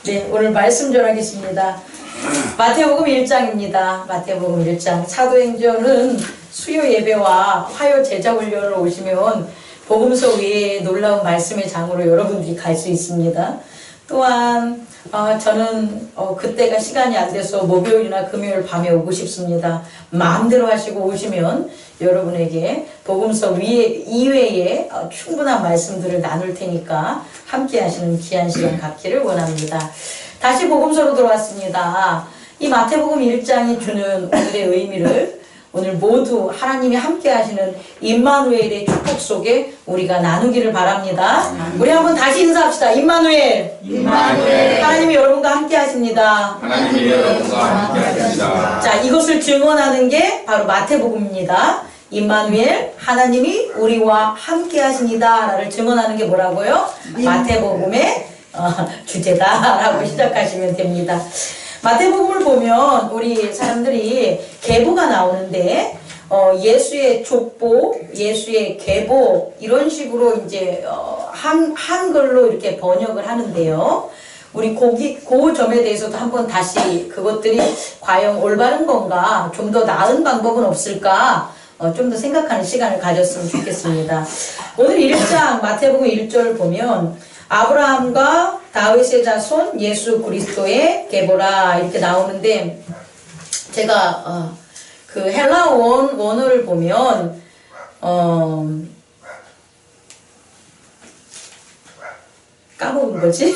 네, 오늘 말씀 전하겠습니다. 마태복음 1장입니다. 마태복음 1장. 사도행전은 수요 예배와 화요 제자훈련을 오시면 복음서 위에 놀라운 말씀의 장으로 여러분들이 갈 수 있습니다. 또한 저는 그때가 시간이 안 돼서 목요일이나 금요일 밤에 오고 싶습니다. 마음대로 하시고 오시면 여러분에게 복음서 이외에 충분한 말씀들을 나눌 테니까 함께 하시는 귀한 시간 갖기를 원합니다. 다시 복음서로 돌아왔습니다. 이 마태복음 1장이 주는 오늘의 의미를 오늘 모두 하나님이 함께 하시는 임마누엘의 축복 속에 우리가 나누기를 바랍니다. 우리 한번 다시 인사합시다. 임마누엘. 임마누엘. 하나님이 여러분과 함께 하십니다. 하나님이 여러분과 함께 하십니다. 자, 이것을 증언하는 게 바로 마태복음입니다. 임마누엘, 하나님이 우리와 함께 하십니다. 라를 증언하는 게 뭐라고요? 마태복음의 주제다라고 시작하시면 됩니다. 마태복음을 보면 우리 사람들이 계보가 나오는데 예수의 족보, 예수의 계보 이런 식으로 이제 한글로 이렇게 번역을 하는데요. 우리 그 점에 대해서도 한번 다시 그것들이 과연 올바른 건가, 좀 더 나은 방법은 없을까, 좀 더 생각하는 시간을 가졌으면 좋겠습니다. 오늘 1장 마태복음 1절 보면 아브라함과 다윗의 자손 예수 그리스도의 계보라 이렇게 나오는데, 제가 그 헬라 원어를 보면 까먹은 거지?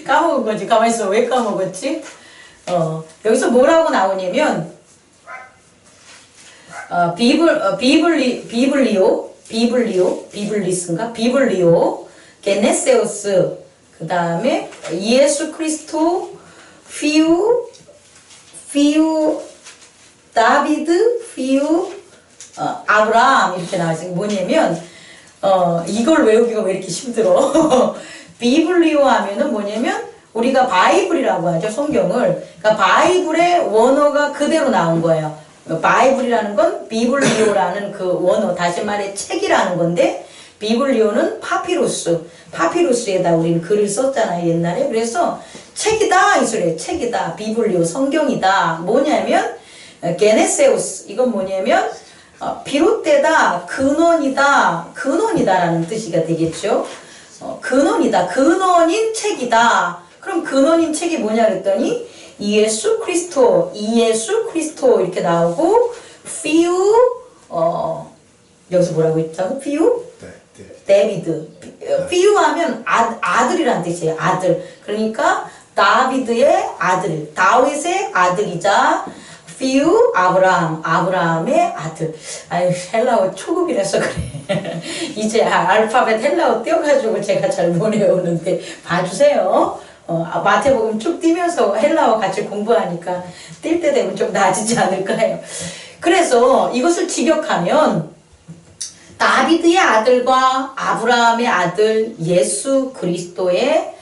까먹은 거지. 가만히 있어. 왜 까먹었지? 여기서 뭐라고 나오냐면 비블리오, 게네세우스, 그 다음에 예수 그리스도, 피우, 다비드, 아브라함 이렇게 나와있어요. 뭐냐면 이걸 외우기가 왜 이렇게 힘들어? 비블리오 하면은 뭐냐면 우리가 바이블이라고 하죠, 성경을. 그러니까 바이블의 원어가 그대로 나온 거예요. 바이블이라는 건 비블리오라는 그 원어, 다시 말해 책이라는 건데, 비블리오는 파피루스에다 우리는 글을 썼잖아요, 옛날에. 그래서 책이다 이 소리예요. 책이다, 비블리오, 성경이다. 뭐냐면 게네세우스, 이건 뭐냐면 비롯되다, 근원이다라는 뜻이가 되겠죠. 근원이다, 근원인 책이다. 그럼 근원인 책이 뭐냐 그랬더니 예수 그리스도 이렇게 나오고, 여기서 뭐라고 했다고? 데비드. 피우하면 아들이란 뜻이에요. 아들. 그러니까 다비드의 아들, 다윗의 아들이자 아브라함의 아들. 아유, 헬라어 초급이라서 그래. 이제 알파벳 헬라어 떼어가지고 제가 잘 못 외우는데 봐주세요. 마태복음 쭉 뛰면서 헬라어 같이 공부하니까 뛸 때 되면 좀 나아지지 않을까요? 그래서 이것을 직역하면 다비드의 아들과 아브라함의 아들 예수 그리스도의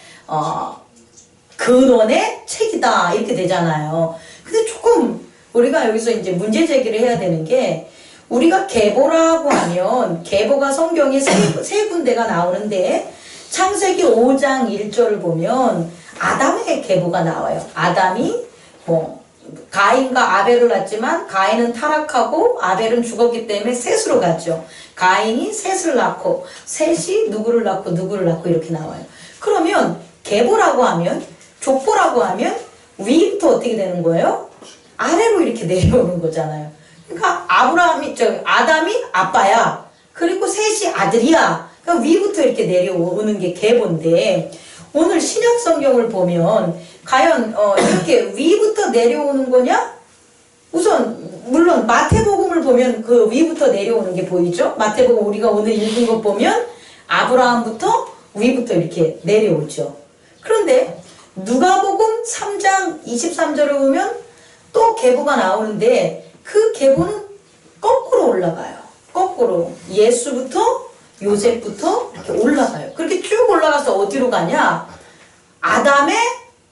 근원의 책이다 이렇게 되잖아요. 근데 조금 우리가 여기서 이제 문제 제기를 해야 되는 게, 우리가 계보라고 하면 계보가 성경에 세 군데가 나오는데, 창세기 5장 1절을 보면 아담의 계보가 나와요. 아담이 가인과 아벨을 낳았지만 가인은 타락하고 아벨은 죽었기 때문에 셋으로 갔죠. 가인이 셋을 낳고, 셋이 누구를 낳고 이렇게 나와요. 그러면 계보라고 하면, 족보라고 하면 위부터 어떻게 되는 거예요? 아래로 이렇게 내려오는 거잖아요. 그러니까 아담이 아빠야. 그리고 셋이 아들이야. 그러니까 위부터 이렇게 내려오는 게 계보인데, 오늘 신약 성경을 보면 과연 이렇게 위부터 내려오는 거냐? 우선 물론 마태복음을 보면 그 위부터 내려오는 게 보이죠? 마태복음 우리가 오늘 읽은 거 보면 아브라함부터 위부터 이렇게 내려오죠. 그런데 누가복음 3장 23절을 보면 또 계보가 나오는데, 그 계보는 거꾸로 올라가요. 거꾸로 예수부터 요셉부터 이렇게 올라가요. 그렇게 쭉 올라가서 어디로 가냐? 아담의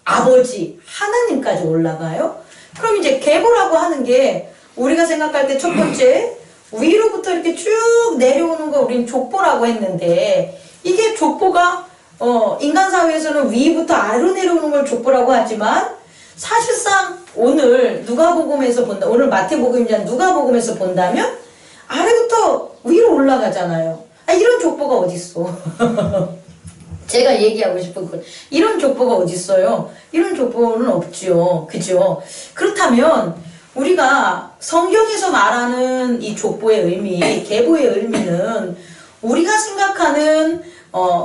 아버지 하나님까지 올라가요. 그럼 이제 계보라고 하는 게 우리가 생각할 때 첫 번째 위로부터 이렇게 쭉 내려오는 거 우리는 족보라고 했는데, 이게 족보가 인간 사회에서는 위부터 아래로 내려오는 걸 족보라고 하지만 사실상 오늘 누가복음에서 본다, 오늘 마태복음이나 누가복음에서 본다면 아래부터 위로 올라가잖아요. 이런 족보가 어딨어? 제가 얘기하고 싶은 건 이런 족보가 어딨어요? 이런 족보는 없죠. 그죠? 그렇다면 우리가 성경에서 말하는 이 족보의 의미, 계보의 의미는 우리가 생각하는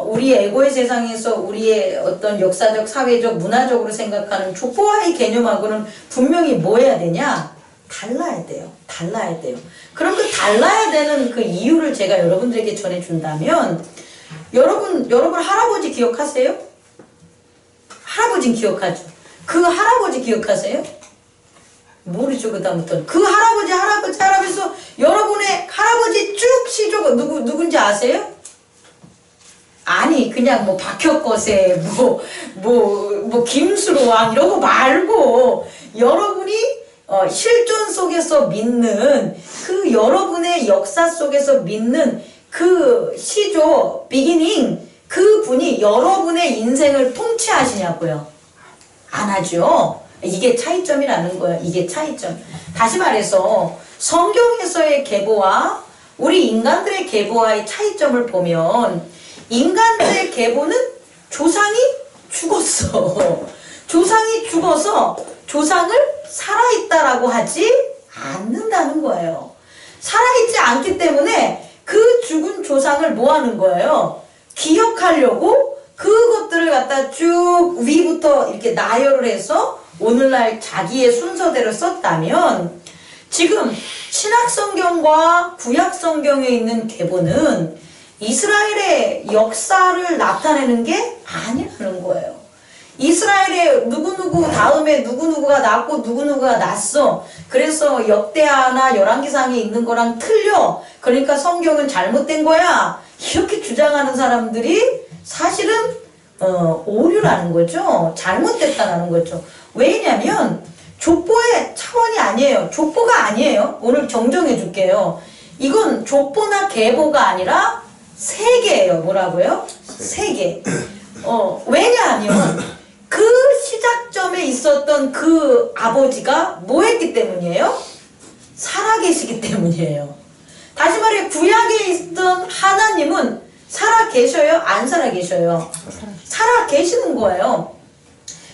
우리의 에고의 세상에서 우리의 어떤 역사적, 사회적, 문화적으로 생각하는 족보와의 개념하고는 분명히 뭐 해야 되냐? 달라야 돼요. 달라야 돼요. 그럼 그 달라야 되는 그 이유를 제가 여러분들에게 전해준다면 여러분 할아버지 기억하세요? 할아버지는 기억하죠. 그 할아버지 기억하세요? 모르죠. 그 다음부터는 그 할아버지에서 여러분의 할아버지 쭉 시조가 누군지 아세요? 아니 그냥 뭐 박혁거세 뭐 김수로 왕 이런 거 말고 여러분이 실존 속에서 믿는 그 여러분의 역사 속에서 믿는 그 시조 비기닝 그 분이 여러분의 인생을 통치하시냐고요. 안 하죠. 이게 차이점이라는 거예요. 이게 차이점. 다시 말해서 성경에서의 계보와 우리 인간들의 계보와의 차이점을 보면 인간들의 계보는 조상이 죽었어. 조상이 죽어서 조상을 살아있다라고 하지 않는다는 거예요. 살아있지 않기 때문에 그 죽은 조상을 뭐 하는 거예요? 기억하려고 그것들을 갖다 쭉 위부터 이렇게 나열을 해서 오늘날 자기의 순서대로 썼다면 지금 신약성경과 구약성경에 있는 계보는 이스라엘의 역사를 나타내는 게 아니라는 거예요. 이스라엘의 누구누구 다음에 누구누구가 났고 누구누구가 났어. 그래서 역대하나 열왕기상에 있는 거랑 틀려. 그러니까 성경은 잘못된 거야. 이렇게 주장하는 사람들이 사실은 오류라는 거죠. 잘못됐다는 거죠. 왜냐면 족보의 차원이 아니에요. 족보가 아니에요. 오늘 정정해 줄게요. 이건 족보나 계보가 아니라 세계예요. 뭐라고요? 세계. 왜냐하면 그 시작점에 있었던 그 아버지가 뭐 했기 때문이에요? 살아계시기 때문이에요. 다시 말해 구약에 있던 하나님은 살아계셔요? 안 살아계셔요? 살아계시는 거예요.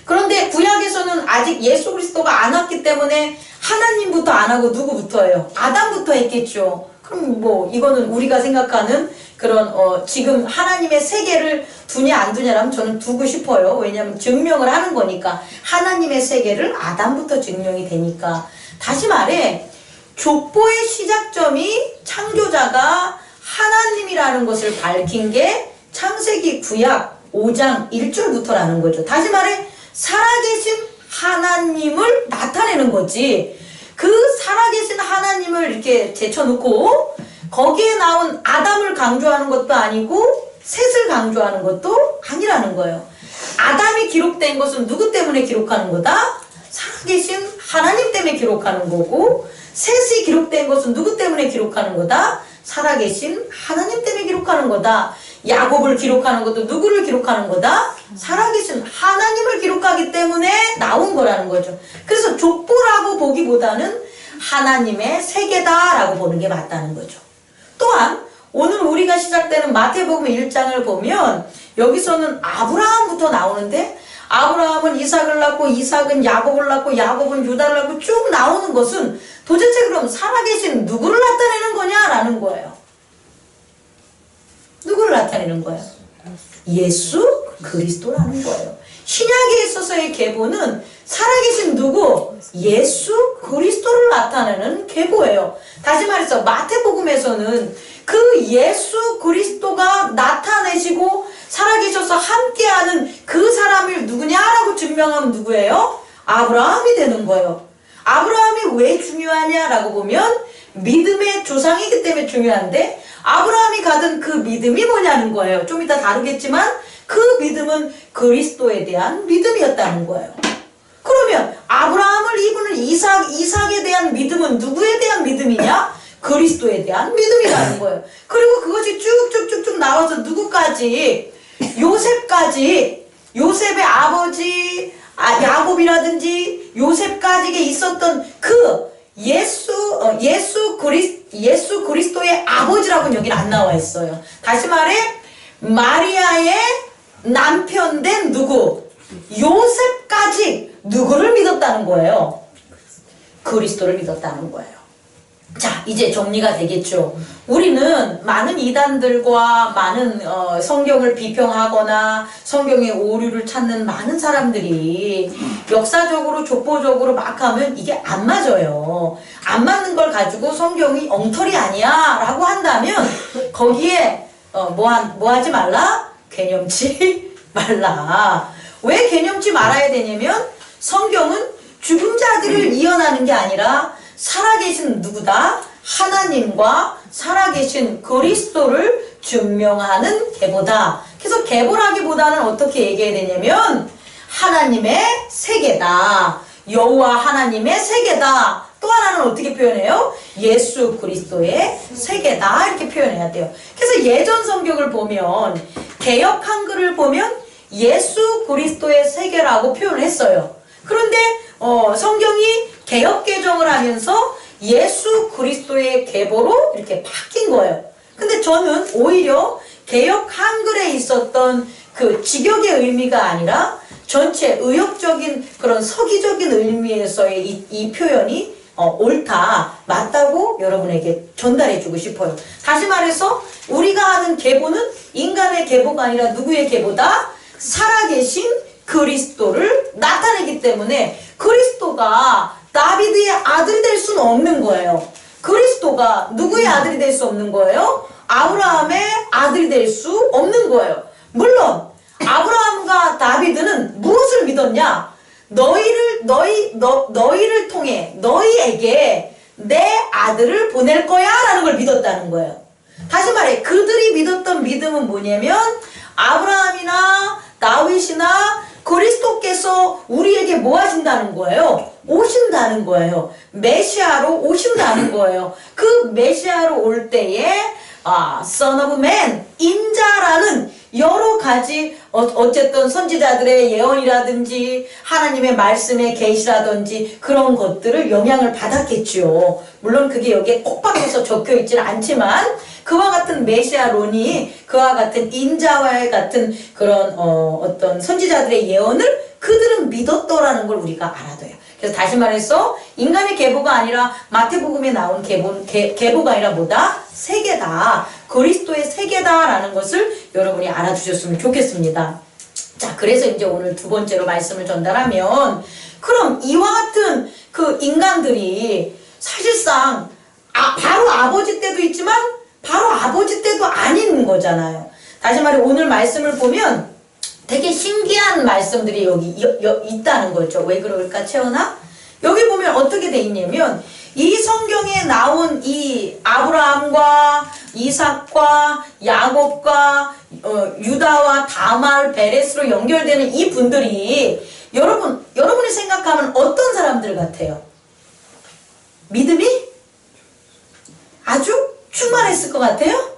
그런데 구약에서는 아직 예수 그리스도가 안 왔기 때문에 하나님부터 안 하고 누구부터예요? 아담부터 했겠죠. 그럼 뭐 이거는 우리가 생각하는 그런 지금 하나님의 세계를 두냐 안 두냐라면 저는 두고 싶어요. 왜냐하면 증명을 하는 거니까. 하나님의 세계를 아담부터 증명이 되니까. 다시 말해 족보의 시작점이 창조자가 하나님이라는 것을 밝힌 게 창세기 구약 5장 1절부터라는 거죠. 다시 말해 살아계신 하나님을 나타내는 거지. 그 살아계신 하나님을 이렇게 제쳐놓고 거기에 나온 아담을 강조하는 것도 아니고 셋을 강조하는 것도 아니라는 거예요. 아담이 기록된 것은 누구 때문에 기록하는 거다? 살아계신 하나님 때문에 기록하는 거고, 셋이 기록된 것은 누구 때문에 기록하는 거다? 살아계신 하나님 때문에 기록하는 거다. 야곱을 기록하는 것도 누구를 기록하는 거다? 살아계신 하나님을 기록하기 때문에 나온 거라는 거죠. 그래서 족보라고 보기보다는 하나님의 세계다라고 보는 게 맞다는 거죠. 또한 오늘 우리가 시작되는 마태복음 1장을 보면 여기서는 아브라함부터 나오는데 아브라함은 이삭을 낳고 이삭은 야곱을 낳고 야곱은 유다를 낳고 쭉 나오는 것은 도대체 그럼 살아계신 누구를 나타내는 거냐라는 거예요. 누구를 나타내는 거예요? 예수 그리스도라는 거예요. 신약에 있어서의 계보는 살아계신 누구? 예수 그리스도를 나타내는 계보예요. 다시 말해서 마태복음에서는 그 예수 그리스도가 나타내시고 살아계셔서 함께하는 그 사람을 누구냐라고 증명하면 누구예요? 아브라함이 되는 거예요. 아브라함이 왜 중요하냐라고 보면 믿음의 조상이기 때문에 중요한데 아브라함이 가진 그 믿음이 뭐냐는 거예요. 좀 이따 다루겠지만 그 믿음은 그리스도에 대한 믿음이었다는 거예요. 그러면 아브라함을 입은 이삭에 대한 믿음은 누구에 대한 믿음이냐? 그리스도에 대한 믿음이라는 거예요. 그리고 그것이 쭉쭉쭉쭉 나와서 누구까지? 요셉까지, 요셉의 아버지 야곱이라든지 요셉까지에 있었던 그 예수 그리스도의 아버지라고는 여기는 안 나와 있어요. 다시 말해 마리아의 남편 된 누구? 요셉까지 누구를 믿었다는 거예요? 그리스도를 믿었다는 거예요. 자, 이제 정리가 되겠죠. 우리는 많은 이단들과 많은 성경을 비평하거나 성경의 오류를 찾는 많은 사람들이 역사적으로 족보적으로 막 하면 이게 안 맞아요. 안 맞는 걸 가지고 성경이 엉터리 아니야 라고 한다면 거기에 뭐 하지 말라? 개념치 말라. 왜 개념치 말아야 되냐면 성경은 죽은 자들을 이어나는 게 아니라 살아계신 누구다? 하나님과 살아계신 그리스도를 증명하는 계보다. 그래서 계보라기보다는 어떻게 얘기해야 되냐면 하나님의 세계다. 여호와 하나님의 세계다. 또 하나는 어떻게 표현해요? 예수 그리스도의 세계다. 이렇게 표현해야 돼요. 그래서 예전 성경을 보면 개역 한글을 보면 예수 그리스도의 세계라고 표현을 했어요. 그런데 성경이 개역 개정을 하면서 예수 그리스도의 계보로 이렇게 바뀐 거예요. 근데 저는 오히려 개역 한글에 있었던 그 직역의 의미가 아니라 전체 의역적인 그런 서기적인 의미에서의 이 표현이 옳다, 맞다고 여러분에게 전달해주고 싶어요. 다시 말해서 우리가 하는 계보는 인간의 계보가 아니라 누구의 계보다? 살아계신 그리스도를 나타내기 때문에 그리스도가 다비드의 아들이 될 수는 없는 거예요. 그리스도가 누구의 아들이 될 수 없는 거예요? 아브라함의 아들이 될 수 없는 거예요. 물론 아브라함과 다비드는 무엇을 믿었냐? 너희를 통해 너희에게 내 아들을 보낼 거야 라는 걸 믿었다는 거예요. 다시 말해 그들이 믿었던 믿음은 뭐냐면 아브라함이나 다윗이나 그리스도께서 우리에게 뭐 하신다는 거예요? 오신다는 거예요. 메시아로 오신다는 거예요. 그 메시아로 올 때에 Son of Man, 인자라는 여러 가지 어쨌든 선지자들의 예언이라든지 하나님의 말씀의 계시라든지 그런 것들을 영향을 받았겠죠. 물론 그게 여기에 꼭 박혀서 적혀 있지는 않지만 그와 같은 메시아론이 그와 같은 인자와 같은 그런 어떤 선지자들의 예언을 그들은 믿었더라는 걸 우리가 알아둬요. 그래서 다시 말해서 인간의 계보가 아니라 마태복음에 나온 계보가 아니라 뭐다? 세계다. 그리스도의 세계다라는 것을 여러분이 알아두셨으면 좋겠습니다. 자, 그래서 이제 오늘 두 번째로 말씀을 전달하면 그럼 이와 같은 그 인간들이 사실상 바로 아버지 때도 있지만 바로 아버지 때도 아닌 거잖아요. 다시 말해 오늘 말씀을 보면 되게 신기한 말씀들이 여기 있다는 거죠. 왜 그럴까, 채원아? 여기 보면 어떻게 돼 있냐면 이 성경에 나온 이 아브라함과 이삭과 야곱과 유다와 다말, 베레스로 연결되는 이 분들이 여러분이 생각하면 어떤 사람들 같아요? 믿음이 아주 충만했을 것 같아요?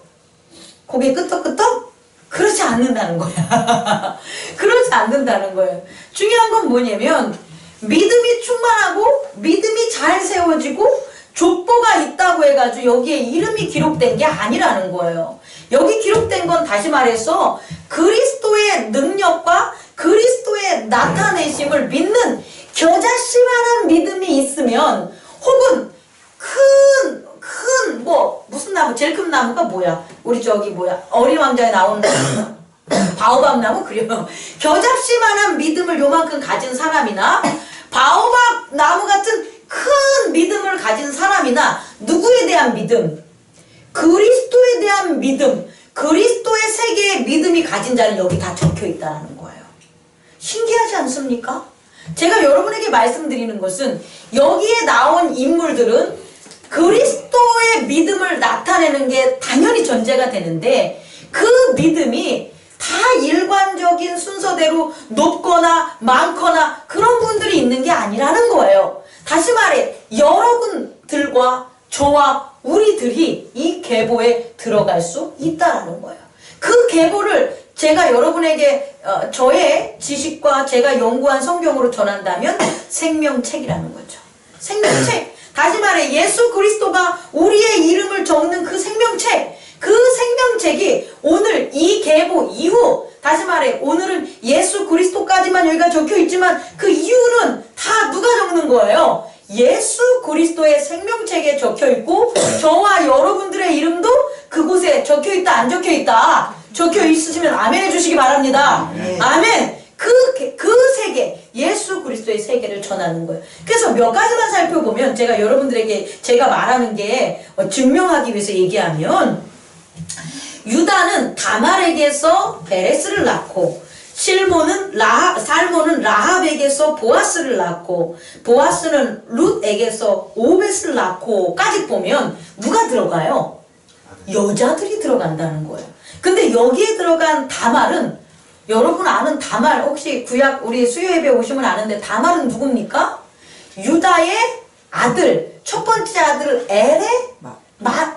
고개 끄덕끄덕? 그렇지 않는다는 거야. 그렇지 않는다는 거예요. 중요한 건 뭐냐면 믿음이 충만하고 믿음이 잘 세워지고 족보가 있다고 해가지고 여기에 이름이 기록된 게 아니라는 거예요. 여기 기록된 건 다시 말해서 그리스도의 능력과 그리스도의 나타내심을 믿는 겨자씨만한 믿음이 있으면 혹은 무슨 나무, 제일 큰 나무가 뭐야? 우리 어린 왕자에 나오는 바오밥 나무? 그래요. 겨자씨만한 믿음을 요만큼 가진 사람이나 바오밥 나무 같은 큰 믿음을 가진 사람이나 누구에 대한 믿음? 그리스도에 대한 믿음, 그리스도의 세계의 믿음이 가진 자는 여기 다 적혀 있다는 거예요. 신기하지 않습니까? 제가 여러분에게 말씀드리는 것은 여기에 나온 인물들은 그리스도의 믿음을 나타내는 게 당연히 전제가 되는데 그 믿음이 다 일관적인 순서대로 높거나 많거나 그런 분들이 있는 게 아니라는 거예요. 다시 말해 여러분들과 저와 우리들이 이 계보에 들어갈 수 있다라는 거예요. 그 계보를 제가 여러분에게 저의 지식과 제가 연구한 성경으로 전한다면 생명책이라는 거죠. 생명책. 다시 말해 예수 그리스도가 우리의 이름을 적는 그 생명책. 그 생명책이 오늘 이 계보 이후, 다시 말해 오늘은 예수 그리스도까지만 여기가 적혀 있지만 그 이유는 다 누가 적는 거예요? 예수 그리스도의 생명책에 적혀 있고 저와 여러분들의 이름도 그곳에 적혀 있다 안 적혀 있다? 적혀 있으시면 아멘 해주시기 바랍니다. 아멘. 그 세계, 예수 그리스도의 세계를 전하는 거예요. 그래서 몇 가지만 살펴보면 제가 여러분들에게 제가 말하는 게 증명하기 위해서 얘기하면, 유다는 다말에게서 베레스를 낳고, 살몬은 라합에게서 보아스를 낳고, 보아스는 룻에게서 오벳을 낳고까지 보면 누가 들어가요? 여자들이 들어간다는 거예요. 근데 여기에 들어간 다말은, 여러분 아는 다말, 혹시 구약 우리 수요예배 오시면 아는데 다말은 누굽니까? 유다의 아들, 첫 번째 아들 엘의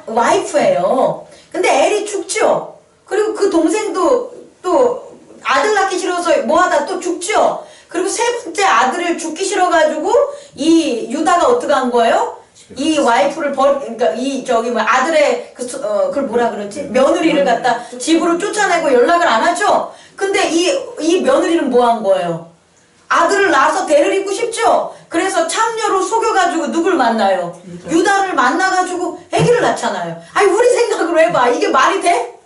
와이프예요. 근데 엘이 죽죠. 그리고 그 동생도 또 아들 낳기 싫어서 뭐하다 또 죽죠. 그리고 세 번째 아들을 죽기 싫어가지고 이 유다가 어떻게 한 거예요? 이 와이프를 그러니까 아들의 그걸 뭐라 그러지? 며느리를 갖다 집으로 쫓아내고 연락을 안 하죠. 근데 이 며느리는 뭐 한 거예요? 아들을 낳아서 데리고 싶죠. 그래서 참녀로 속여가지고 누굴 만나요? 유다를 만나가지고 아기를 낳잖아요. 아니 우리 생각으로 해봐. 이게 말이 돼?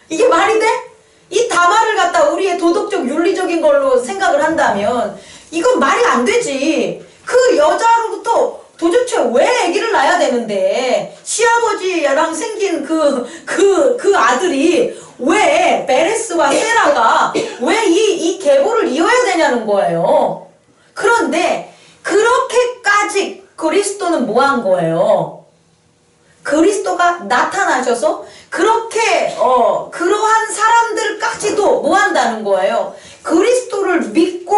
이게 말이 돼? 이 다말을 갖다 우리의 도덕적 윤리적인 걸로 생각을 한다면 이건 말이 안 되지. 그 여자로부터 도대체 왜 아기를 낳아야 되는데 시아버지랑 생긴 그 아들이 왜 베레스와 세라가 왜 이 계보를 이어야 되냐는 거예요. 그런데 그렇게까지 그리스도는 뭐 한 거예요? 그리스도가 나타나셔서 그렇게 그러한 사람들까지도 뭐 한다는 거예요? 그리스도를 믿고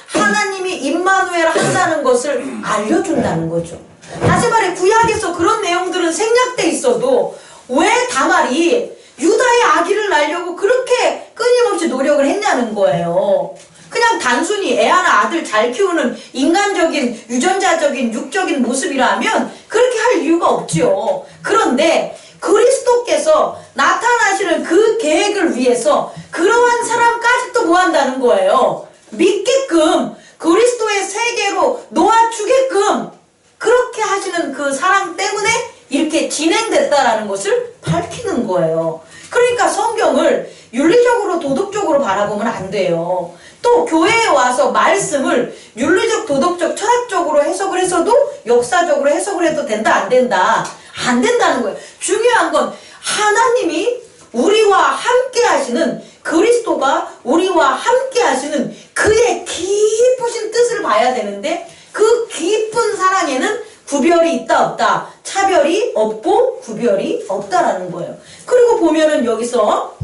하나님이 임마누엘 한다는 것을 알려준다는 거죠. 다시 말해 구약에서 그런 내용들은 생략돼 있어도 왜 다말이 유다의 아기를 낳으려고 그렇게 끊임없이 노력을 했냐는 거예요. 그냥 단순히 애 하나 아들 잘 키우는 인간적인 유전자적인 육적인 모습이라면 그렇게 할 이유가 없지요. 그런데 그리스도께서 나타나시는 그 계획을 위해서 그러한 사람까지 또 뭐 한다는 거예요? 믿게끔 그리스도의 세계로 놓아주게끔 그렇게 하시는 그 사랑 때문에 이렇게 진행됐다라는 것을 밝히는 거예요. 그러니까 성경을 윤리적으로 도덕적으로 바라보면 안 돼요. 또 교회에 와서 말씀을 윤리적, 도덕적, 철학적으로 해석을 해서도 역사적으로 해석을 해도 된다 안 된다? 안 된다는 거예요. 중요한 건 하나님이 우리와 함께 하시는 그리스도가 우리와 함께 하시는 그의 깊으신 뜻을 봐야 되는데 그 깊은 사랑에는 구별이 있다 없다, 차별이 없고 구별이 없다라는 거예요. 그리고 보면은 여기서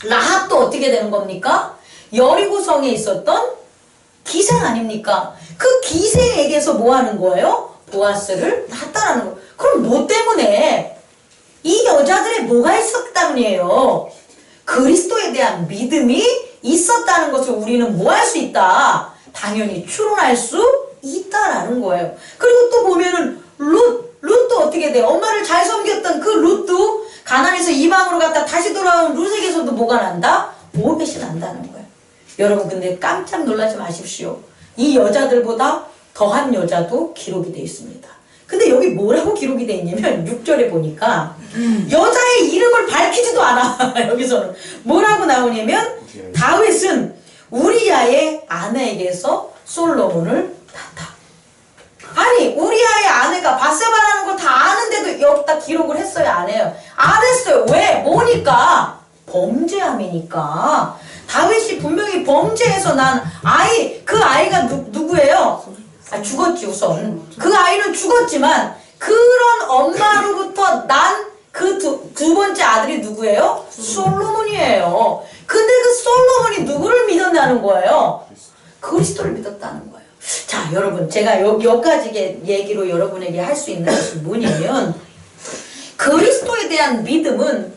라합도 어떻게 되는 겁니까? 여리고성에 있었던 기생 아닙니까? 그 기생에게서 뭐 하는 거예요? 보아스를 낳았다라는 거예요. 그럼 뭐 때문에? 이 여자들의 뭐가 있었다면이에요? 그리스도에 대한 믿음이 있었다는 것을 우리는 뭐 할 수 있다? 당연히 추론할 수 있다라는 거예요. 그리고 또 보면은 룻도 어떻게 돼요? 엄마를 잘 섬겼던 그 룻도 가나안에서 이방으로 갔다 다시 돌아온 룻에게서도 뭐가 난다? 오벳이 난다는 거예요. 여러분 근데 깜짝 놀라지 마십시오. 이 여자들보다 더한 여자도 기록이 되어 있습니다. 근데 여기 뭐라고 기록이 되어 있냐면 6절에 보니까 여자의 이름을 밝히지도 않아. 여기서는 뭐라고 나오냐면 다윗은 우리야의 아내에게서 솔로몬을 낳았다. 아니 우리야의 아내가 바세바라는 걸 다 아는데도 여기다 기록을 했어요? 안 해요? 안 했어요. 왜? 뭐니까? 범죄함이니까. 다윗이 분명히 범죄해서 난 아이, 그 아이가 누구예요? 죽었지 우선. 그 아이는 죽었지만 그런 엄마로부터 난 그 두 번째 아들이 누구예요? 솔로몬이에요. 근데 그 솔로몬이 누구를 믿었다는 거예요? 그리스도를 믿었다는 거예요. 자 여러분 제가 여기까지 얘기로 여러분에게 할 수 있는 것은 뭐냐면 그리스도에 대한 믿음은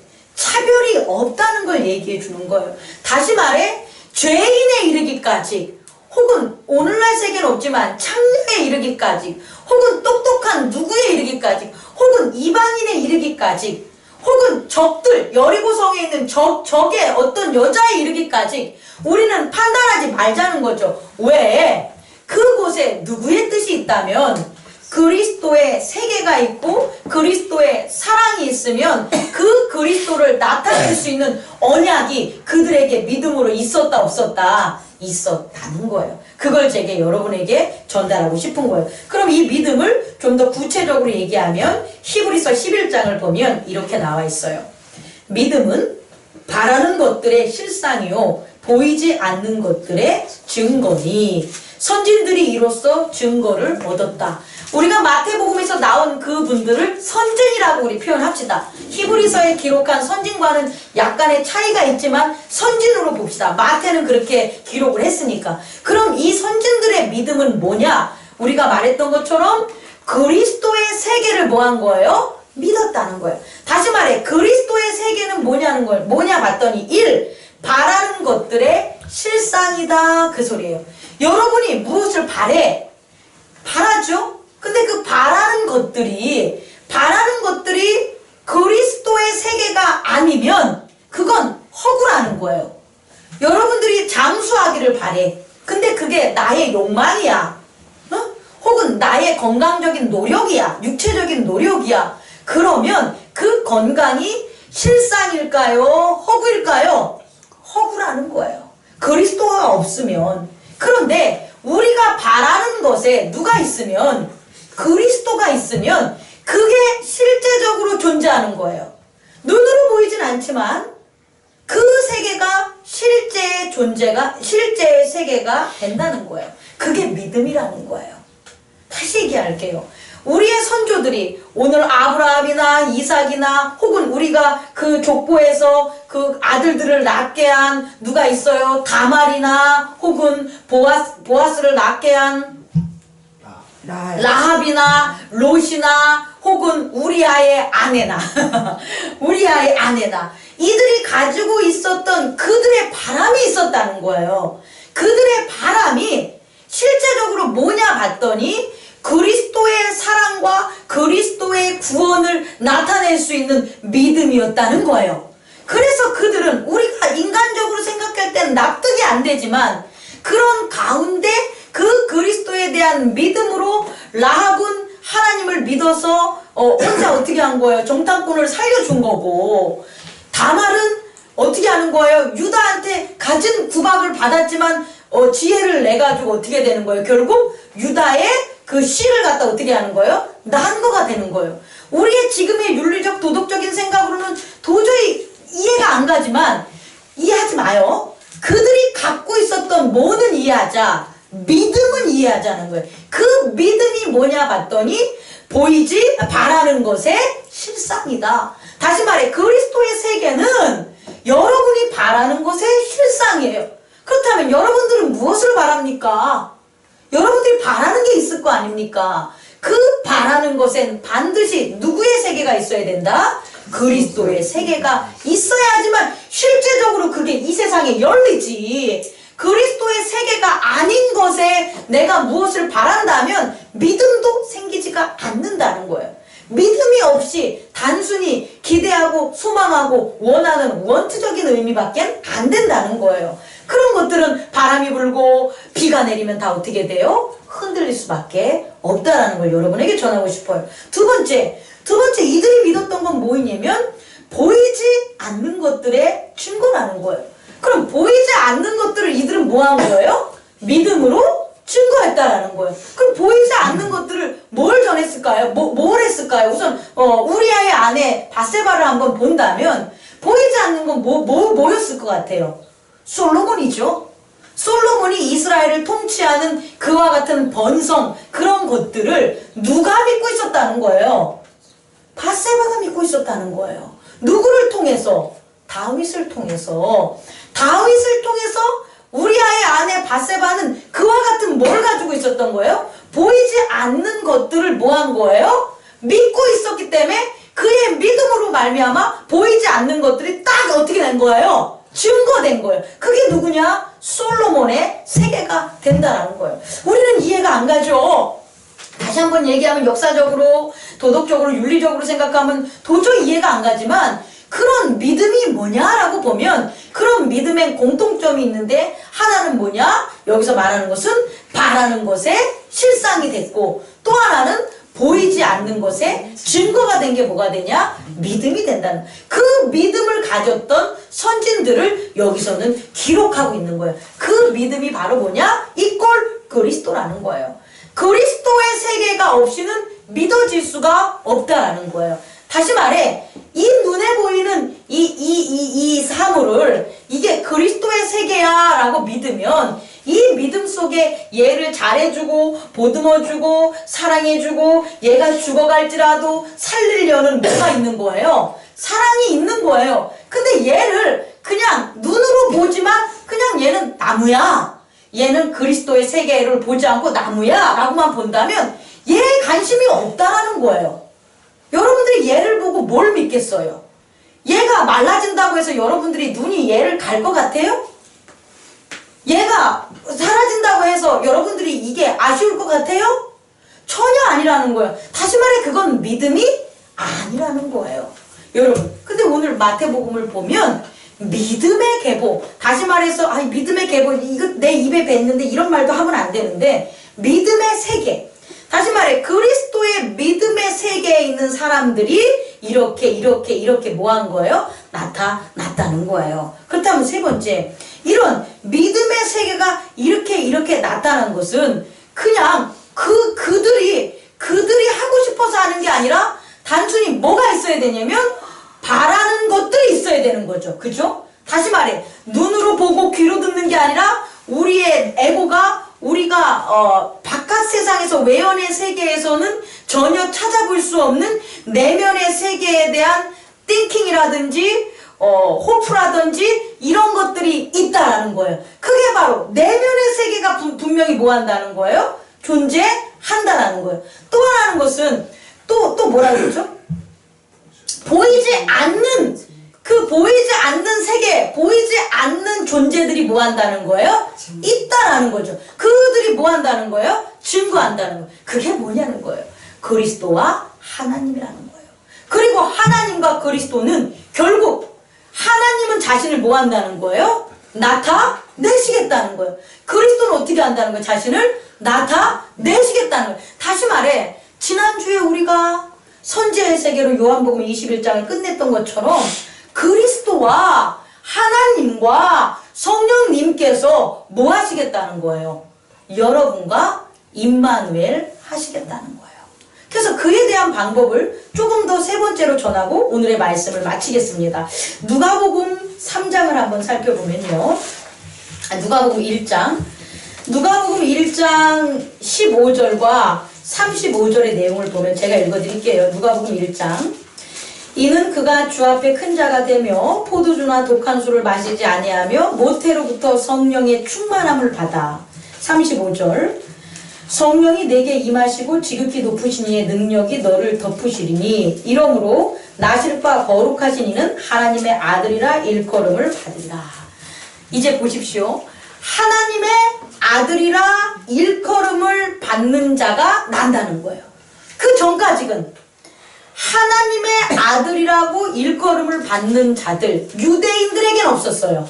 차별이 없다는 걸 얘기해 주는 거예요. 다시 말해 죄인에 이르기까지, 혹은 오늘날 세계는 없지만 창녀에 이르기까지, 혹은 똑똑한 누구에 이르기까지, 혹은 이방인에 이르기까지, 혹은 적들, 여리고성에 있는 적의 어떤 여자에 이르기까지 우리는 판단하지 말자는 거죠. 왜? 그곳에 누구의 뜻이 있다면 그리스도의 세계가 있고 그리스도의 사랑이 있으면 그 그리스도를 나타낼 수 있는 언약이 그들에게 믿음으로 있었다 없었다? 있었다는 거예요. 그걸 제게 여러분에게 전달하고 싶은 거예요. 그럼 이 믿음을 좀 더 구체적으로 얘기하면 히브리서 11장을 보면 이렇게 나와 있어요. 믿음은 바라는 것들의 실상이요 보이지 않는 것들의 증거니 선진들이 이로써 증거를 얻었다. 우리가 마태복음에서 나온 그분들을 선진이라고 우리 표현합시다. 히브리서에 기록한 선진과는 약간의 차이가 있지만 선진으로 봅시다. 마태는 그렇게 기록을 했으니까. 그럼 이 선진들의 믿음은 뭐냐? 우리가 말했던 것처럼 그리스도의 세계를 뭐 한 거예요? 믿었다는 거예요. 다시 말해 그리스도의 세계는 뭐냐 봤더니 1. 바라는 것들의 실상이다 그 소리예요. 여러분이 무엇을 바래? 바라죠? 근데 그 바라는 것들이 그리스도의 세계가 아니면 그건 허구라는 거예요. 여러분들이 장수하기를 바래. 근데 그게 나의 욕망이야. 혹은 나의 건강적인 노력이야. 육체적인 노력이야. 그러면 그 건강이 실상일까요? 허구일까요? 허구라는 거예요. 그리스도가 없으면. 그런데 우리가 바라는 것에 누가 있으면, 그리스도가 있으면 그게 실제적으로 존재하는 거예요. 눈으로 보이진 않지만 그 세계가 실제의 세계가 된다는 거예요. 그게 믿음이라는 거예요. 다시 얘기할게요. 우리의 선조들이 오늘 아브라함이나 이삭이나 혹은 우리가 그 족보에서 그 아들들을 낳게 한 누가 있어요? 다말이나 혹은 보아스를 낳게 한 라합이나 롯이나 혹은 우리아의 아내나 이들이 가지고 있었던 그들의 바람이 있었다는 거예요. 그들의 바람이 실제적으로 뭐냐 봤더니 그리스도의 사랑과 그리스도의 구원을 나타낼 수 있는 믿음이었다는 거예요. 그래서 그들은 우리가 인간적으로 생각할 때는 납득이 안 되지만 그런 가운데 그 그리스도에 대한 믿음으로 라합은 하나님을 믿어서 혼자 어떻게 한 거예요? 정탐꾼을 살려준 거고, 다말은 어떻게 하는 거예요? 유다한테 가진 구박을 받았지만 지혜를 내가지고 어떻게 되는 거예요? 결국 유다의 그 씨를 갖다 어떻게 하는 거예요? 낳은 거가 되는 거예요. 우리의 지금의 윤리적 도덕적인 생각으로는 도저히 이해가 안 가지만 이해하지 마요. 그들이 갖고 있었던 뭐는 이해하자, 믿음은 이해하자는 거예요. 그 믿음이 뭐냐 봤더니 바라는 것의 실상이다. 다시 말해 그리스도의 세계는 여러분이 바라는 것의 실상이에요. 그렇다면 여러분들은 무엇을 바랍니까? 여러분들이 바라는 게 있을 거 아닙니까? 그 바라는 것엔 반드시 누구의 세계가 있어야 된다? 그리스도의 세계가 있어야지만 실제적으로 그게 이 세상에 열리지. 그리스도의 세계가 아닌 것에 내가 무엇을 바란다면 믿음도 생기지가 않는다는 거예요. 믿음이 없이 단순히 기대하고 소망하고 원하는 원투적인 의미밖에 안 된다는 거예요. 그런 것들은 바람이 불고 비가 내리면 다 어떻게 돼요? 흔들릴 수밖에 없다라는 걸 여러분에게 전하고 싶어요. 두 번째 이들이 믿었던 건 뭐냐면 보이지 않는 것들의 증거라는 거예요. 그럼 보이지 않는 것들을 이들은 뭐 한 거예요? 믿음으로 증거했다라는 거예요. 그럼 보이지 않는 것들을 뭘 전했을까요? 뭘 했을까요? 우선 우리아의 아내 바세바를 한번 본다면 보이지 않는 건 뭐였을 것 같아요? 솔로몬이죠. 솔로몬이 이스라엘을 통치하는 그와 같은 번성, 그런 것들을 누가 믿고 있었다는 거예요? 바세바가 믿고 있었다는 거예요. 누구를 통해서? 다윗을 통해서 우리아의 아내 바세바는 그와 같은 뭘 가지고 있었던 거예요? 보이지 않는 것들을 뭐 한 거예요? 믿고 있었기 때문에 그의 믿음으로 말미암아 보이지 않는 것들이 딱 어떻게 된 거예요? 증거된 거예요. 그게 누구냐? 솔로몬의 세계가 된다라는 거예요. 우리는 이해가 안 가죠. 다시 한번 얘기하면 역사적으로, 도덕적으로, 윤리적으로 생각하면 도저히 이해가 안 가지만 그런 믿음이 뭐냐라고 보면 그런 믿음엔 공통점이 있는데 하나는 뭐냐? 여기서 말하는 것은 바라는 것에 실상이 됐고 또 하나는 보이지 않는 것에 증거가 된 게 뭐가 되냐? 믿음이 된다는 그 믿음을 가졌던 선진들을 여기서는 기록하고 있는 거예요. 그 믿음이 바로 뭐냐? 이꼴 그리스도라는 거예요. 그리스도의 세계가 없이는 믿어질 수가 없다라는 거예요. 다시 말해 이 눈에 보이는 이 사물을 이게 그리스도의 세계야 라고 믿으면 이 믿음 속에 얘를 잘해주고 보듬어주고 사랑해주고 얘가 죽어갈지라도 살리려는 뭐가 있는 거예요? 사랑이 있는 거예요. 근데 얘를 그냥 눈으로 보지만 그냥 얘는 나무야, 얘는 그리스도의 세계를 보지 않고 나무야 라고만 본다면 얘에 관심이 없다라는 거예요. 여러분들이 얘를 보고 뭘 믿겠어요? 얘가 말라진다고 해서 여러분들이 눈이 얘를 갈 것 같아요? 얘가 사라진다고 해서 여러분들이 이게 아쉬울 것 같아요? 전혀 아니라는 거예요. 다시 말해 그건 믿음이 아니라는 거예요. 여러분, 근데 오늘 마태복음을 보면 믿음의 계보, 다시 말해서 아니 믿음의 계보 이거 내 입에 뱉는데 이런 말도 하면 안 되는데 믿음의 세계, 다시 말해 그리스도의 믿음의 세계에 있는 사람들이 이렇게 뭐 한 거예요? 나타났다는 거예요. 그렇다면 세 번째, 이런 믿음의 세계가 이렇게 나타난 것은 그냥 그들이 하고 싶어서 하는 게 아니라 단순히 뭐가 있어야 되냐면 바라는 것들이 있어야 되는 거죠. 그죠? 다시 말해 눈으로 보고 귀로 듣는 게 아니라 우리의 에고가 우리가 바깥 세상에서 외연의 세계에서는 전혀 찾아볼 수 없는 내면의 세계에 대한 띵킹이라든지 호프라든지 이런 것들이 있다라는 거예요. 그게 바로 내면의 세계가 분명히 뭐 한다는 거예요? 존재한다라는 거예요. 또 하나는 것은 또 뭐라 그러죠? 보이지 않는 보이지 않는 세계, 보이지 않는 존재들이 뭐 한다는 거예요? 있다라는 거죠. 그들이 뭐 한다는 거예요? 증거한다는 거예요. 그게 뭐냐는 거예요. 그리스도와 하나님이라는 거예요. 그리고 하나님과 그리스도는 결국 하나님은 자신을 뭐 한다는 거예요? 나타내시겠다는 거예요. 그리스도는 어떻게 한다는 거예요? 자신을 나타내시겠다는 거예요. 다시 말해 지난주에 우리가 선지의 세계로 요한복음 21장을 끝냈던 것처럼 그리스도와 하나님과 성령님께서 뭐 하시겠다는 거예요? 여러분과 임마누엘 하시겠다는 거예요. 그래서 그에 대한 방법을 조금 더 세 번째로 전하고 오늘의 말씀을 마치겠습니다. 누가복음 3장을 한번 살펴보면요. 누가복음 1장 15절과 35절의 내용을 보면 제가 읽어드릴게요. 누가복음 1장. 이는 그가 주 앞에 큰 자가 되며 포도주나 독한 술을 마시지 아니하며 모태로부터 성령의 충만함을 받아. 35절. 성령이 내게 임하시고 지극히 높으신 이의 능력이 너를 덮으시리니 이러므로 나실 바 거룩하신 이는 하나님의 아들이라 일컬음을 받으리라. 이제 보십시오. 하나님의 아들이라 일컬음을 받는 자가 난다는 거예요. 그 전까지는 하나님의 아들이라고 일컬음을 받는 자들, 유대인들에겐 없었어요.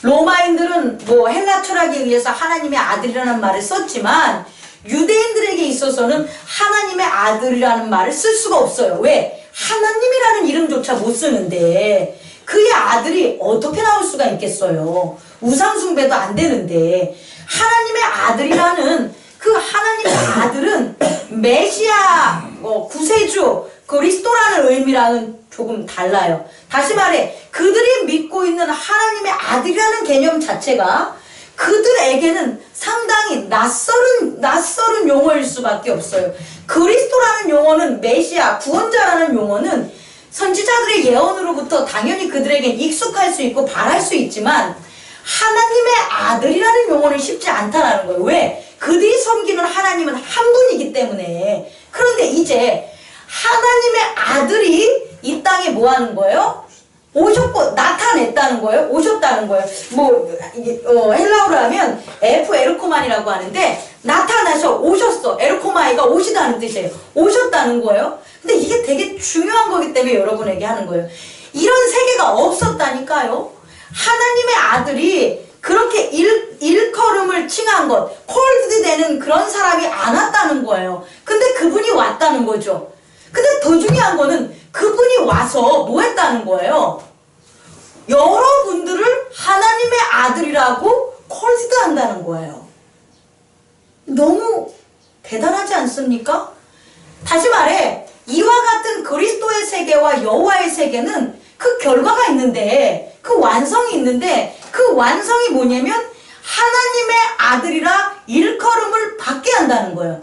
로마인들은 뭐 헬라 철학에 의해서 하나님의 아들이라는 말을 썼지만 유대인들에게 있어서는 하나님의 아들이라는 말을 쓸 수가 없어요. 왜? 하나님이라는 이름조차 못 쓰는데 그의 아들이 어떻게 나올 수가 있겠어요? 우상숭배도 안 되는데 하나님의 아들이라는 그 하나님의 아들은 메시아, 구세주, 그리스도라는 의미랑은 조금 달라요. 다시 말해 그들이 믿고 있는 하나님의 아들이라는 개념 자체가 그들에게는 상당히 낯설은 용어일 수밖에 없어요. 그리스도라는 용어는 메시아, 구원자라는 용어는 선지자들의 예언으로부터 당연히 그들에겐 익숙할 수 있고 바랄 수 있지만 하나님의 아들이라는 용어는 쉽지 않다라는 거예요. 왜? 그들이 섬기는 하나님은 한 분이기 때문에. 그런데 이제 하나님의 아들이 거예요? 오셨다는 거예요. 뭐 이게 헬라어로 하면 F 에르코만이라고 하는데 나타나셔, 오셨어. 에르코마이가 오시다는 뜻이에요. 오셨다는 거예요. 근데 이게 되게 중요한 거기 때문에 여러분에게 하는 거예요. 이런 세계가 없었다니까요. 하나님의 아들이 그렇게 일컬음을 칭한 것, 콜드 되는 그런 사람이 안 왔다는 거예요. 근데 그분이 왔다는 거죠. 근데 더 중요한 거는 그분이 와서 뭐 했다는 거예요? 여러분들을 하나님의 아들이라고 콜드 한다는 거예요. 너무 대단하지 않습니까? 다시 말해, 이와 같은 그리스도의 세계와 여호와의 세계는 그 결과가 있는데, 그 완성이 있는데, 그 완성이 뭐냐면 하나님의 아들이라 일컬음을 받게 한다는 거예요.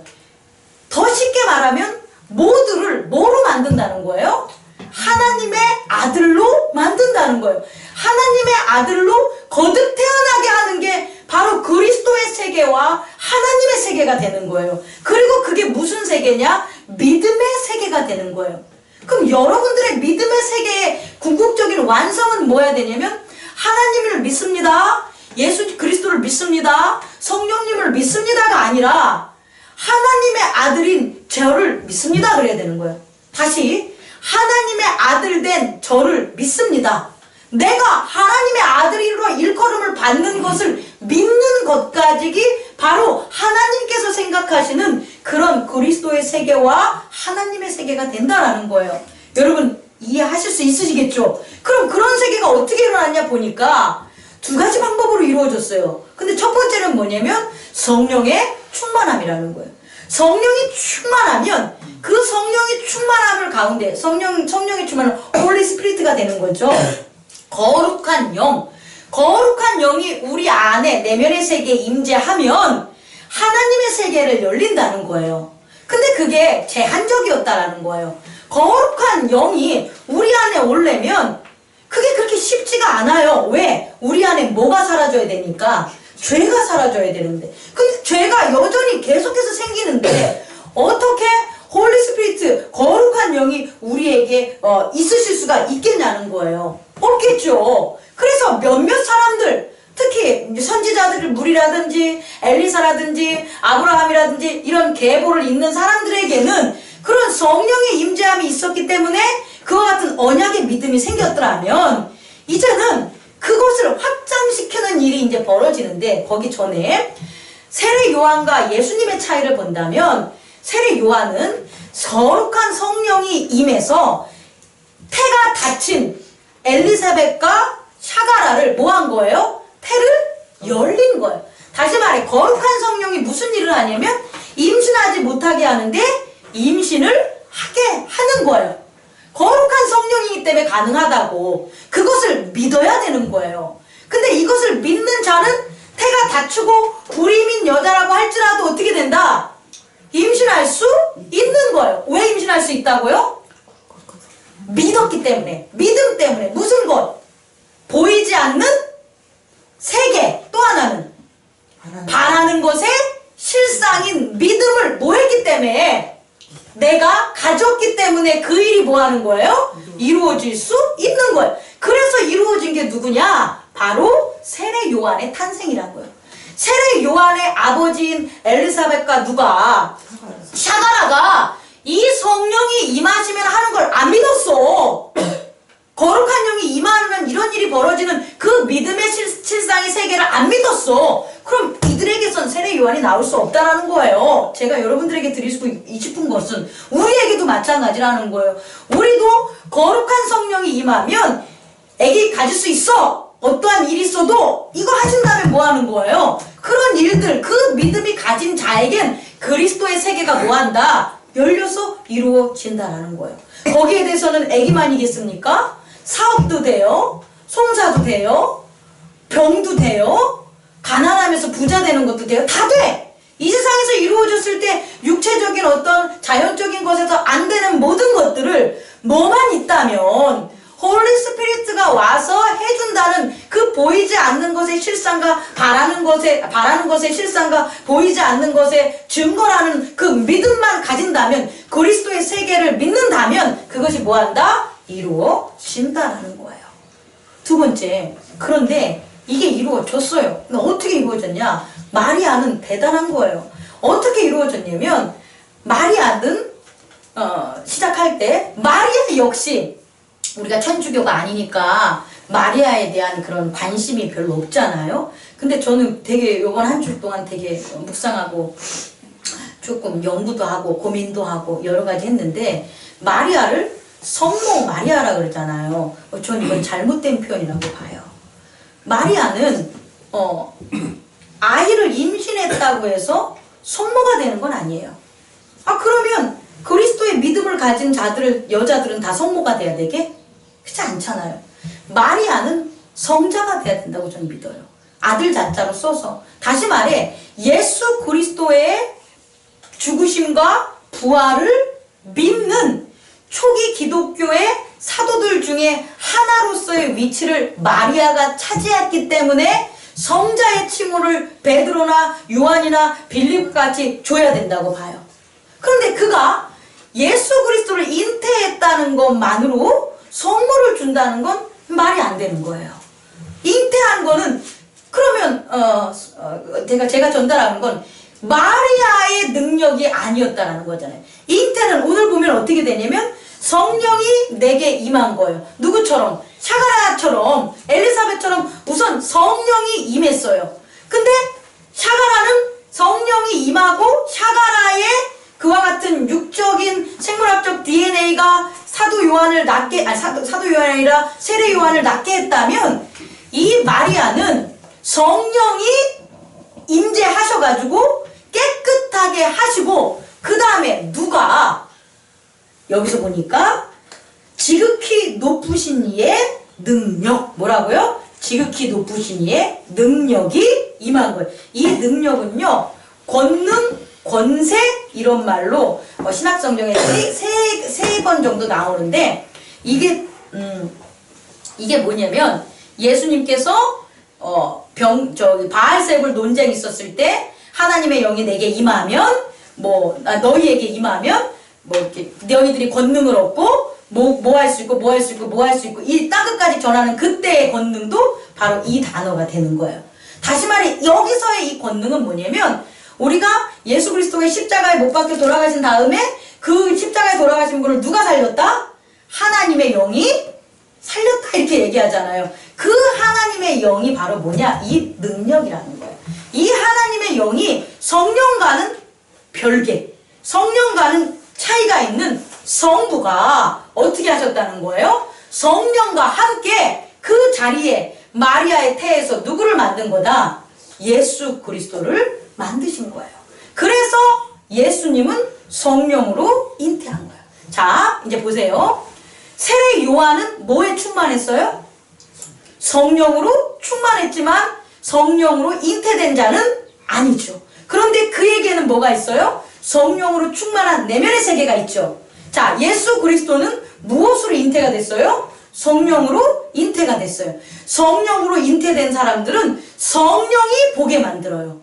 더 쉽게 말하면 모두를 뭐로 만든다는 거예요? 하나님의 아들로 만든다는 거예요. 하나님의 아들로 거듭 태어나게 하는 게 바로 그리스도의 세계와 하나님의 세계가 되는 거예요. 그리고 그게 무슨 세계냐? 믿음의 세계가 되는 거예요. 그럼 여러분들의 믿음의 세계의 궁극적인 완성은 뭐야 되냐면 하나님을 믿습니다. 예수 그리스도를 믿습니다. 성령님을 믿습니다가 아니라 하나님의 아들인 저를 믿습니다 그래야 되는 거예요. 다시 하나님의 아들 된 저를 믿습니다. 내가 하나님의 아들이로 일컬음을 받는 것을 믿는 것까지 바로 하나님께서 생각하시는 그런 그리스도의 세계와 하나님의 세계가 된다라는 거예요. 여러분 이해하실 수 있으시겠죠? 그럼 그런 세계가 어떻게 일어났냐 보니까 두 가지 방법으로 이루어졌어요. 근데 첫 번째는 뭐냐면 성령의 충만함이라는 거예요. 성령이 충만하면 그 성령의 충만함을 가운데 성령의 충만함은 홀리 스피리트가 되는 거죠. 거룩한 영이 우리 안에 내면의 세계에 임재하면 하나님의 세계를 열린다는 거예요. 근데 그게 제한적이었다라는 거예요. 거룩한 영이 우리 안에 오려면 그게 그렇게 쉽지가 않아요. 왜? 우리 안에 뭐가 사라져야 되니까? 죄가 사라져야 되는데. 근데 죄가 여전히 계속해서 생기는데 어떻게 홀리 스피리트, 거룩한 영이 우리에게 있으실 수가 있겠냐는 거예요. 없겠죠. 그래서 몇몇 사람들, 특히 선지자들 무리라든지 엘리사라든지 아브라함이라든지 이런 계보를 잇는 사람들에게는 그런 성령의 임재함이 있었기 때문에 그와 같은 언약의 믿음이 생겼더라면 이제는 그것을 확장시키는 일이 이제 벌어지는데 거기 전에 세례 요한과 예수님의 차이를 본다면 세례 요한은 거룩한 성령이 임해서 태가 닫힌 엘리사벳과 샤가라를 뭐 한 거예요? 태를 열린 거예요. 다시 말해 거룩한 성령이 무슨 일을 하냐면 임신하지 못하게 하는데 임신을 하게 하는 거예요. 거룩한 성령이기 때문에 가능하다고 그것을 믿어야 되는 거예요. 근데 이것을 믿는 자는 태가 닫히고 불임인 여자라고 할지라도 어떻게 된다? 임신할 수 있는 거예요. 왜 임신할 수 있다고요? 믿었기 때문에, 믿음 때문에. 무슨 것? 보이지 않는 세계. 또 하나는 바라는 것의 실상인 믿음을 뭐 했기 때문에 내가 가졌기 때문에 그 일이 뭐 하는 거예요? 이루어질 수 있는 거예요. 그래서 이루어진 게 누구냐? 바로 세례 요한의 탄생이라는 거예요. 세례 요한의 아버지인 엘리사벳과 누가? 샤가라가 이 성령이 임하시면 하는 걸 안 믿었어. 거룩한 영이 임하면 이런 일이 벌어지는 그 믿음의 실상의 세계를 안 믿었어. 그럼 이들에게선 세례 요한이 나올 수 없다라는 거예요. 제가 여러분들에게 드리고 싶은 것은 우리에게도 마찬가지라는 거예요. 우리도 거룩한 성령이 임하면 애기 가질 수 있어. 어떠한 일이 있어도 이거 하신다면 뭐 하는 거예요? 그런 일들, 그 믿음이 가진 자에겐 그리스도의 세계가 뭐 한다? 열려서 이루어진다라는 거예요. 거기에 대해서는 애기만이겠습니까? 사업도 돼요. 송사도 돼요. 병도 돼요. 가난하면서 부자 되는 것도 돼요. 다 돼! 이 세상에서 이루어졌을 때 육체적인 어떤 자연적인 것에서 안 되는 모든 것들을 뭐만 있다면 홀리 스피리트가 와서 해준다는 그 보이지 않는 것의 실상과 바라는 것의 실상과 보이지 않는 것의 증거라는 그 믿음만 가진다면 그리스도의 세계를 믿는다면 그것이 뭐한다? 이루어진다라는 거예요. 두 번째, 그런데 이게 이루어졌어요. 근데 어떻게 이루어졌냐? 마리아는 대단한 거예요. 어떻게 이루어졌냐면 마리아는 시작할 때 마리아 역시 우리가 천주교가 아니니까 마리아에 대한 그런 관심이 별로 없잖아요. 근데 저는 되게 요번 한 주 동안 되게 묵상하고 조금 연구도 하고 고민도 하고 여러 가지 했는데 마리아를 성모 마리아라 그러잖아요. 저는 이건 잘못된 표현이라고 봐요. 마리아는 아이를 임신했다고 해서 성모가 되는 건 아니에요. 그러면 그리스도의 믿음을 가진 여자들은 다 성모가 돼야 되게? 그렇지 않잖아요. 마리아는 성자가 돼야 된다고 저는 믿어요. 아들 자자로 써서. 다시 말해 예수 그리스도의 죽으심과 부활을 믿는 초기 기독교의 사도들 중에 하나로서의 위치를 마리아가 차지했기 때문에 성자의 칭호를 베드로나 요한이나 빌립같이 줘야 된다고 봐요. 그런데 그가 예수 그리스도를 잉태했다는 것만으로 성모를 준다는 건 말이 안 되는 거예요. 잉태한 거는 그러면 제가 전달하는 건 마리아의 능력이 아니었다라는 거잖아요. 잉태는 오늘 보면 어떻게 되냐면 성령이 내게 임한 거예요. 누구처럼? 샤가라처럼, 엘리사벳처럼 우선 성령이 임했어요. 근데 샤가라는 성령이 임하고 샤가라의 그와 같은 육적인 생물학적 DNA가 사도 요한을 낳게, 사도 요한이 아니라 세례 요한을 낳게 했다면 이 마리아는 성령이 임재하셔가지고 깨끗하게 하시고 그 다음에 누가 여기서 보니까 지극히 높으신 이의 능력 뭐라고요? 지극히 높으신 이의 능력이 임한 거예요. 이 능력은요 권능, 권세 이런 말로 신약성경에 세 번 정도 나오는데 이게 뭐냐면 예수님께서 바알세불 논쟁이 있었을 때 하나님의 영이 내게 임하면 너희에게 임하면 이렇게 너희들이 권능을 얻고 뭐 할 수 있고 이 땅끝까지 전하는 그때의 권능도 바로 이 단어가 되는 거예요. 다시 말해 여기서의 이 권능은 뭐냐면 우리가 예수 그리스도의 십자가에 못 박혀 돌아가신 다음에 그 십자가에 돌아가신 분을 누가 살렸다? 하나님의 영이 살렸다 이렇게 얘기하잖아요. 그 하나님의 영이 바로 뭐냐? 이 능력이라는 거예요. 이 하나님의 영이 성령과는 별개, 성령과는 차이가 있는 성부가 어떻게 하셨다는 거예요? 성령과 함께 그 자리에 마리아의 태에서 누구를 만든 거다? 예수 그리스도를 만드신 거예요. 그래서 예수님은 성령으로 잉태한 거예요. 자, 이제 보세요. 세례 요한은 뭐에 충만했어요? 성령으로 충만했지만 성령으로 잉태된 자는 아니죠. 그런데 그에게는 뭐가 있어요? 성령으로 충만한 내면의 세계가 있죠. 자, 예수 그리스도는 무엇으로 잉태가 됐어요? 성령으로 잉태가 됐어요. 성령으로 잉태된 사람들은 성령이 보게 만들어요.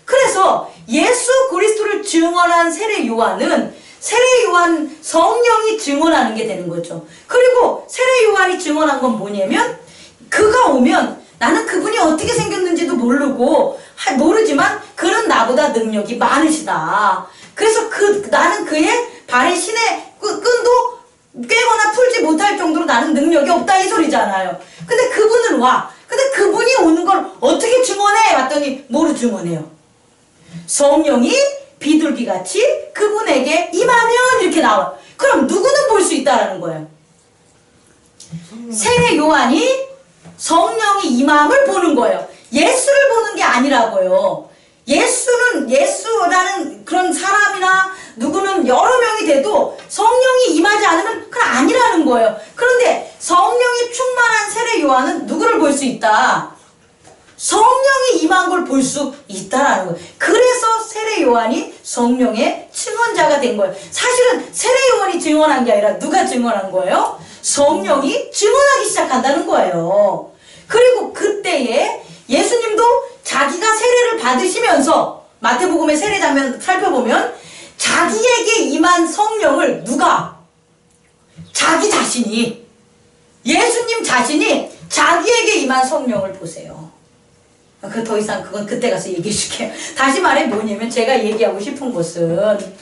그래서 예수 그리스도를 증언한 세례 요한은 세례 요한 성령이 증언하는 게 되는 거죠. 그리고 세례 요한이 증언한 건 뭐냐면 그가 오면 나는 그분이 어떻게 생겼는지도 모르지만 그는 나보다 능력이 많으시다. 그래서 나는 그의 발의 신의 끈도 꿰거나 풀지 못할 정도로 나는 능력이 없다 이 소리잖아요. 근데 그분은 와. 근데 그분이 오는 걸 어떻게 증언해? 봤더니 뭐로 증언해요? 성령이 비둘기같이 그분에게 임하면 이렇게 나와요. 그럼 누구는 볼 수 있다라는 거예요? 세례 요한이 성령이 임함을 보는 거예요. 예수를 보는 게 아니라고요. 예수라는 그런 사람이나 누구는 여러 명이 돼도 성령이 임하지 않으면 그건 아니라는 거예요. 그런데 성령이 충만한 세례 요한은 누구를 볼 수 있다? 성령이 임한 걸 볼 수 있다라는 거예요. 그래서 세례 요한이 성령의 증언자가 된 거예요. 사실은 세례 요한이 증언한 게 아니라 누가 증언한 거예요? 성령이 증언하기 시작한다는 거예요. 그리고 그때에 예수님도 자기가 세례를 받으시면서 마태복음의 세례 장면 살펴보면 자기에게 임한 성령을 누가? 자기 자신이 예수님 자신이 자기에게 임한 성령을 보세요. 그 더 이상 그건 그때 가서 얘기해 줄게요. 다시 말해 뭐냐면 제가 얘기하고 싶은 것은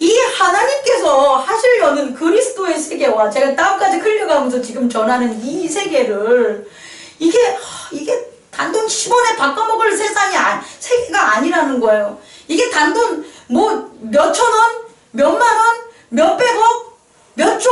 이 하나님께서 하시려는 그리스도의 세계와 제가 다음까지 흘려가면서 지금 전하는 이 세계를 이게 단돈 10원에 바꿔먹을 세계가 아니라는 거예요. 이게 단돈 뭐 몇천 원, 몇만 원, 몇백억, 몇 조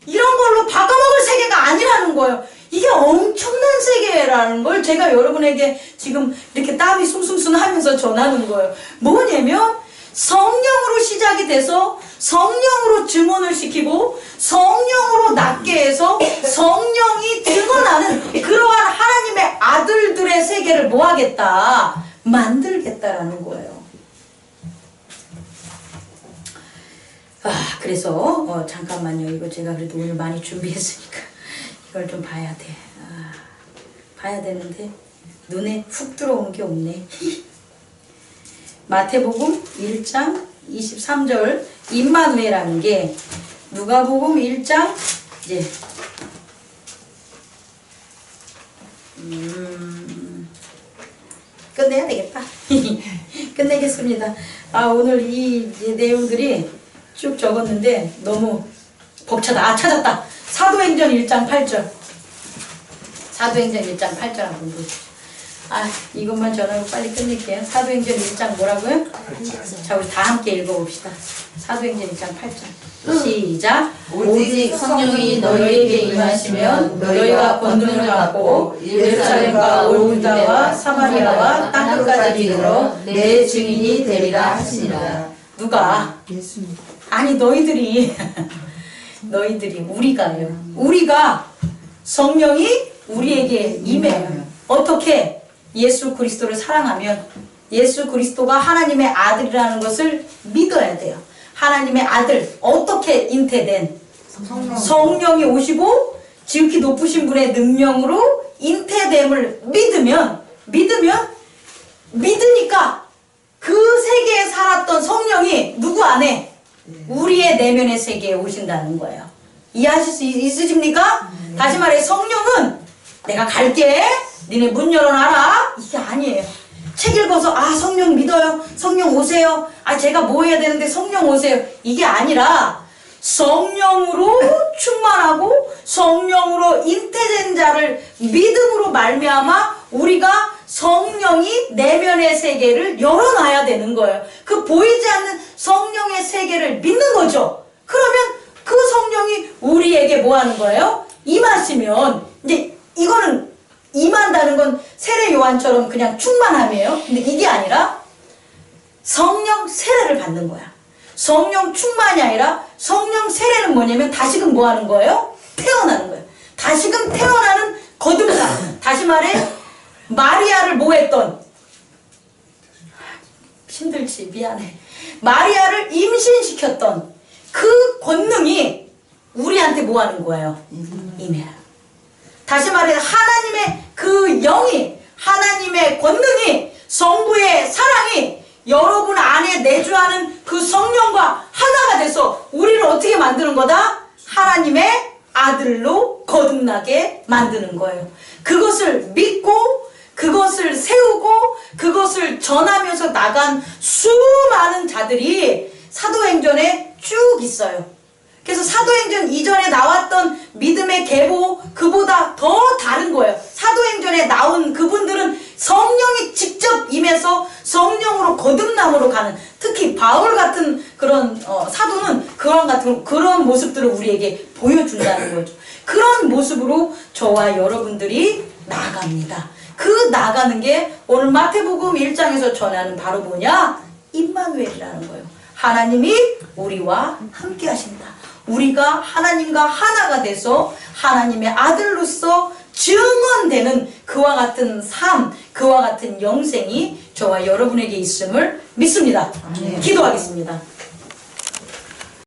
이런 걸로 바꿔먹을 세계가 아니라는 거예요. 이게 엄청난 세계라는 걸 제가 여러분에게 지금 이렇게 땀이 숭숭숭 하면서 전하는 거예요. 뭐냐면 성령으로 시작이 돼서 성령으로 증언을 시키고 성령으로 낫게 해서 성령이 증언하는 그러한 하나님의 아들들의 세계를 뭐 하겠다? 만들겠다라는 거예요. 그래서 잠깐만요. 이거 제가 그래도 오늘 많이 준비했으니까 이걸 좀 봐야 돼. 봐야 되는데 눈에 훅 들어오는 게 없네. 마태복음 1장 23절 임마누엘이라는 게 누가복음 1장 이제 끝내야 되겠다. 끝내겠습니다. 오늘 이 내용들이 쭉 적었는데 너무 벅차다. 찾았다. 사도행전 1장 8절. 사도행전 1장 8절 한번 보십시오. 이것만 전하고 빨리 끝낼게요. 사도행전 1장 뭐라고요? 자, 우리 다 함께 읽어봅시다. 사도행전 1장 8절. 시작. 오직 성령이 너희에게 임하시면 너희가 권능을 받고 예루살렘과 온 유다와 사마리아와 땅끝까지 이르러 내 증인이 되리라 하시니라. 누가? 예수님. 아니 너희들이 우리가요. 우리가 성령이 우리에게 임해요. 어떻게? 예수 그리스도를 사랑하면 예수 그리스도가 하나님의 아들이라는 것을 믿어야 돼요. 하나님의 아들, 어떻게 잉태된? 성령이 오시고 지극히 높으신 분의 능력으로 잉태됨을 믿으니까 그 세계에 살았던 성령이 누구 안에? 우리의 내면의 세계에 오신다는 거예요. 이해하실 수 있으십니까? 다시 말해 성령은 내가 갈게, 니네 문 열어놔라, 이게 아니에요. 책 읽어서 성령 믿어요, 성령 오세요, 제가 뭐 해야 되는데 성령 오세요, 이게 아니라 성령으로 충만하고 성령으로 잉태된 자를 믿음으로 말미암아 우리가 성령이 내면의 세계를 열어놔야 되는 거예요. 그 보이지 않는 성령의 세계를 믿는 거죠. 그러면 그 성령이 우리에게 뭐 하는 거예요? 임하시면, 이제 이거는 임한다는 건 세례 요한처럼 그냥 충만함이에요. 근데 이게 아니라 성령 세례를 받는 거야. 성령 충만이 아니라 성령 세례는 뭐냐면 다시금 뭐 하는 거예요? 태어나는 거예요. 다시금 태어나는 거듭남. 다시 말해 마리아를 뭐 했던? 힘들지, 미안해. 마리아를 임신시켰던 그 권능이 우리한테 뭐 하는 거예요? 임해요. 다시 말해 하나님의 그 영이, 하나님의 권능이, 성부의 사랑이 여러분 안에 내주하는 그 성령과 하나가 돼서 우리를 어떻게 만드는 거다? 하나님의 아들로 거듭나게 만드는 거예요. 그것을 믿고 그것을 세우고 그것을 전하면서 나간 수많은 자들이 사도행전에 쭉 있어요. 그래서 사도행전 이전에 나왔던 믿음의 계보 그보다 더 다른 거예요. 사도행전에 나온 그분들은 성령이 직접 임해서 성령으로 거듭남으로 가는, 특히 바울 같은 그런 사도는 그런 모습들을 우리에게 보여준다는 거죠. 그런 모습으로 저와 여러분들이 나아갑니다. 그 나가는 게 오늘 마태복음 1장에서 전하는 바로 뭐냐? 임마누엘이라는 거예요. 하나님이 우리와 함께 하신다. 우리가 하나님과 하나가 돼서 하나님의 아들로서 증언되는 그와 같은 삶, 그와 같은 영생이 저와 여러분에게 있음을 믿습니다. 기도하겠습니다.